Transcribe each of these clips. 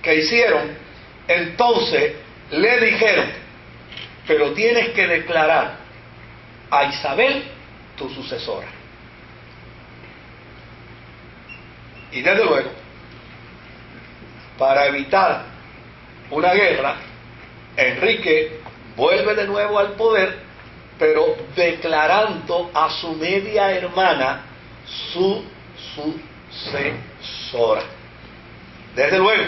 que hicieron, entonces le dijeron: pero tienes que declarar a Isabel tu sucesora. Y desde luego, para evitar una guerra, Enrique vuelve de nuevo al poder, pero declarando a su media hermana su sucesora. Desde luego,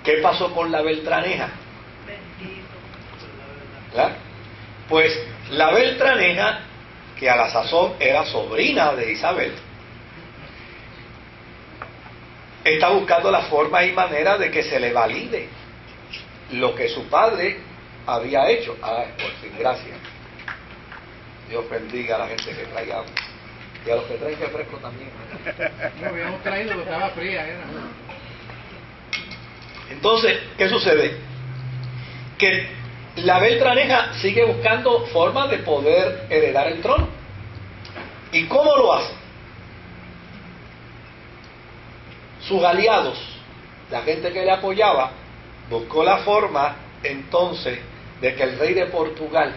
¿qué pasó con la Beltraneja? ¿Verdad? Pues la Beltraneja, que a la sazón era sobrina de Isabel, está buscando la forma y manera de que se le valide lo que su padre había hecho. Por fin, gracias. Dios bendiga a la gente que trae agua. Y a los que traen refresco también. No, habíamos traído, pero estaba fría. Entonces, ¿qué sucede? Que la Beltraneja sigue buscando formas de poder heredar el trono. ¿Y cómo lo hace? Sus aliados, la gente que le apoyaba, buscó la forma entonces de que el rey de Portugal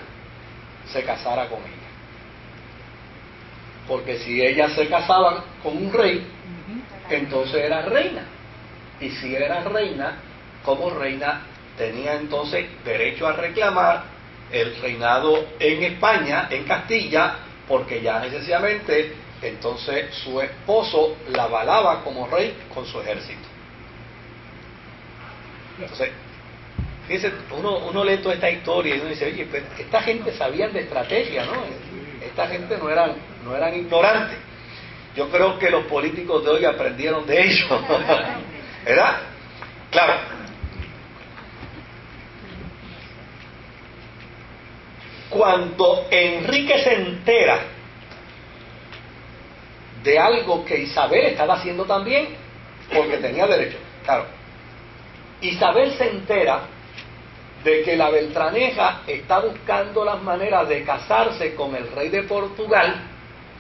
se casara con ella. Porque si ella se casaba con un rey, entonces era reina. Y si era reina, como reina, tenía entonces derecho a reclamar el reinado en España, en Castilla, porque ya necesariamente entonces su esposo la avalaba como rey con su ejército. Entonces, fíjense, uno lee toda esta historia y uno dice: oye, pero esta gente sabían de estrategia, ¿no? Esta gente no eran ignorantes. Yo creo que los políticos de hoy aprendieron de ellos, ¿verdad? Claro. Cuando Enrique se entera de algo que Isabel estaba haciendo también, porque tenía derecho, claro, Isabel se entera de que la Beltraneja está buscando las maneras de casarse con el rey de Portugal,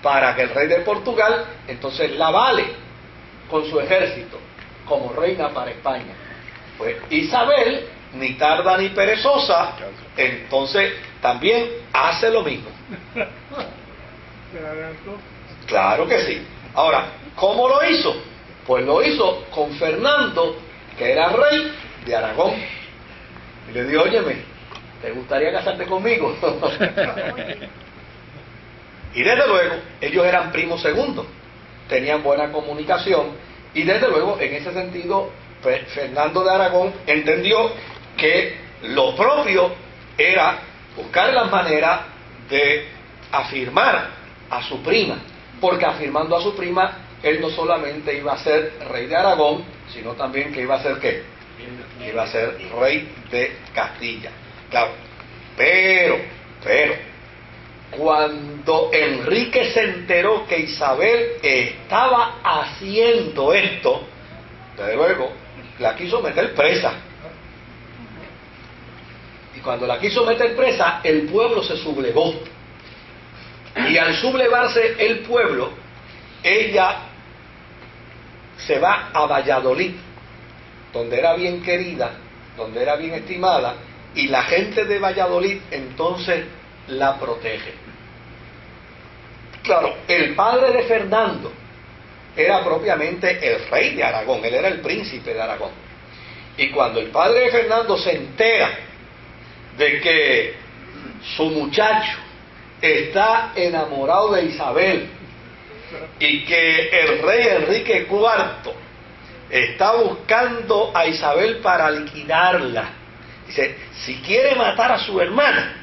para que el rey de Portugal entonces la vale con su ejército como reina para España. Pues Isabel, ni tarda ni perezosa, entonces también hace lo mismo. Claro que sí. Ahora, ¿cómo lo hizo? Pues lo hizo con Fernando, que era rey de Aragón. Y le dijo: óyeme, ¿te gustaría casarte conmigo? Y desde luego, ellos eran primos segundos, tenían buena comunicación, y desde luego, en ese sentido, Fernando de Aragón entendió que lo propio era buscar la manera de afirmar a su prima, porque afirmando a su prima, él no solamente iba a ser rey de Aragón, sino también que iba a ser ¿qué? Iba a ser rey de Castilla. Claro, pero cuando Enrique se enteró que Isabel estaba haciendo esto, desde luego la quiso meter presa. Y cuando la quiso meter presa, el pueblo se sublevó. Y al sublevarse el pueblo, ella se va a Valladolid, donde era bien querida, donde era bien estimada, y la gente de Valladolid entonces la protege. Claro, el padre de Fernando era propiamente el rey de Aragón, él era el príncipe de Aragón. Y cuando el padre de Fernando se entera de que su muchacho está enamorado de Isabel y que el rey Enrique IV está buscando a Isabel para liquidarla, dice: si quiere matar a su hermana,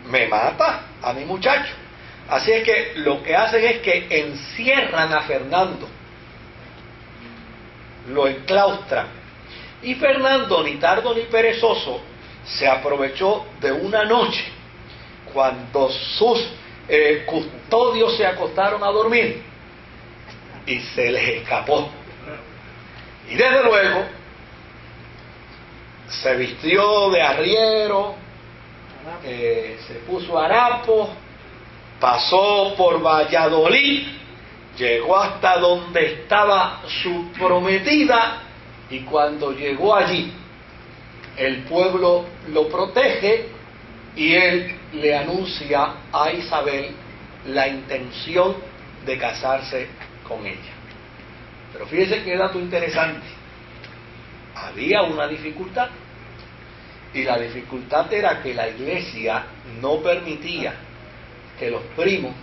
me mata a mi muchacho. Así es que lo que hacen es que encierran a Fernando, lo enclaustran, y Fernando, ni tardo ni perezoso, se aprovechó de una noche cuando sus custodios se acostaron a dormir y se les escapó. Y desde luego se vistió de arriero, se puso harapo, pasó por Valladolid, llegó hasta donde estaba su prometida Y cuando llegó allí, el pueblo lo protege y él le anuncia a Isabel la intención de casarse con ella. Pero fíjense qué dato interesante. Había una dificultad, y la dificultad era que la iglesia no permitía que los primos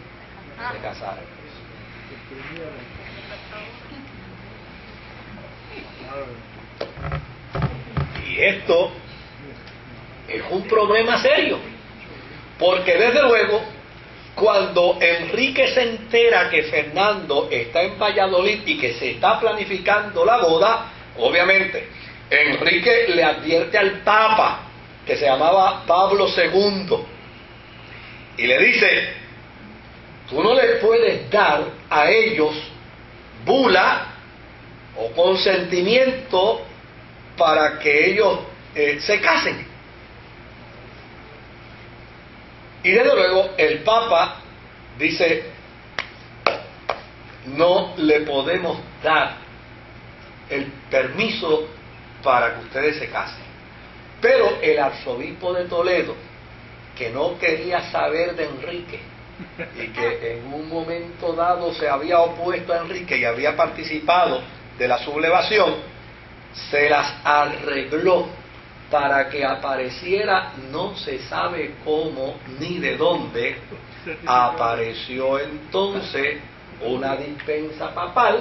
se casaran. Y esto es un problema serio, porque desde luego, cuando Enrique se entera que Fernando está en Valladolid y que se está planificando la boda, obviamente Enrique le advierte al Papa, que se llamaba Pablo II, y le dice: tú no le puedes dar a ellos bula o consentimiento para que ellos se casen. Y desde luego el Papa dice: no le podemos dar el permiso para que ustedes se casen. Pero el arzobispo de Toledo, que no quería saber de Enrique y que en un momento dado se había opuesto a Enrique y había participado de la sublevación, se las arregló para que apareciera, no se sabe cómo ni de dónde, apareció entonces una dispensa papal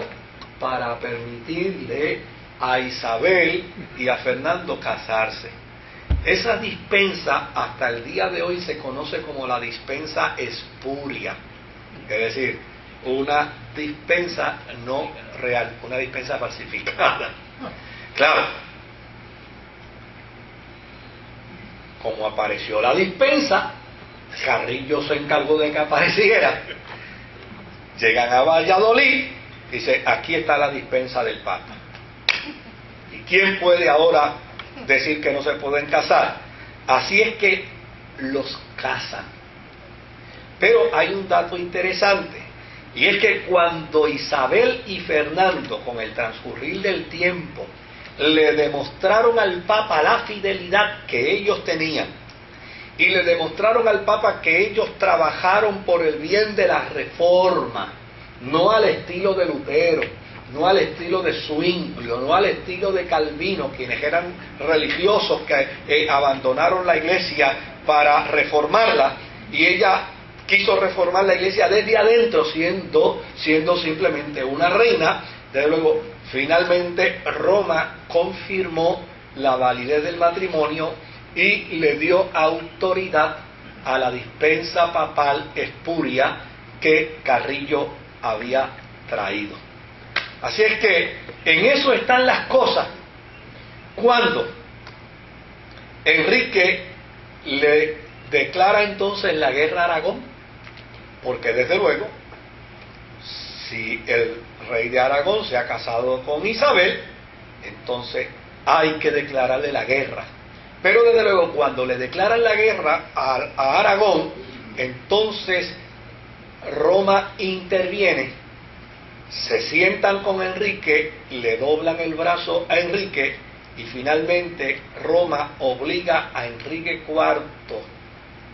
para permitirle a Isabel y a Fernando casarse. Esa dispensa hasta el día de hoy se conoce como la dispensa espuria, es decir, una dispensa no real, una dispensa falsificada. Claro, como apareció la dispensa, Carrillo se encargó de que apareciera. Llegan a Valladolid, dice: aquí está la dispensa del Papa. ¿Y quién puede ahora decir que no se pueden casar? Así es que los casan. Pero hay un dato interesante, y es que cuando Isabel y Fernando, con el transcurrir del tiempo, le demostraron al Papa la fidelidad que ellos tenían, y le demostraron al Papa que ellos trabajaron por el bien de la reforma, no al estilo de Lutero, no al estilo de Zwinglio, no al estilo de Calvino, quienes eran religiosos que abandonaron la iglesia para reformarla, y ella quiso reformar la iglesia desde adentro, siendo simplemente una reina. Desde luego, finalmente Roma confirmó la validez del matrimonio y le dio autoridad a la dispensa papal espuria que Carrillo había traído. Así es que en eso están las cosas. Cuando Enrique le declara entonces la guerra a Aragón, porque desde luego, si el rey de Aragón se ha casado con Isabel, entonces hay que declararle la guerra. Pero desde luego, cuando le declaran la guerra a Aragón, entonces Roma interviene, se sientan con Enrique, le doblan el brazo a Enrique, y finalmente Roma obliga a Enrique IV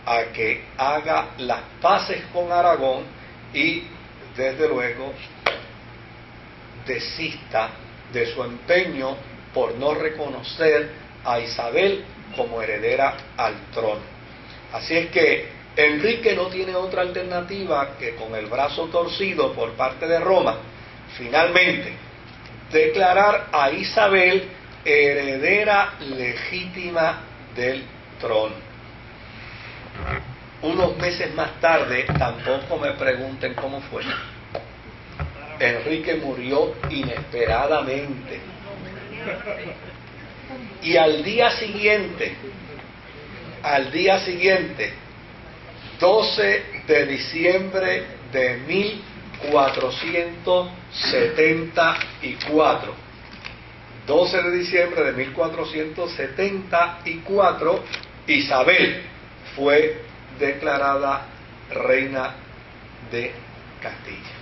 a que haga las paces con Aragón y desde luego desista de su empeño por no reconocer a Isabel como heredera al trono. Así es que Enrique no tiene otra alternativa que, con el brazo torcido por parte de Roma, finalmente declarar a Isabel heredera legítima del trono. Unos meses más tarde, tampoco me pregunten cómo fue, Enrique murió inesperadamente. Y al día siguiente, 12 de diciembre de 1474, 12 de diciembre de 1474, Isabel fue declarada reina de Castilla.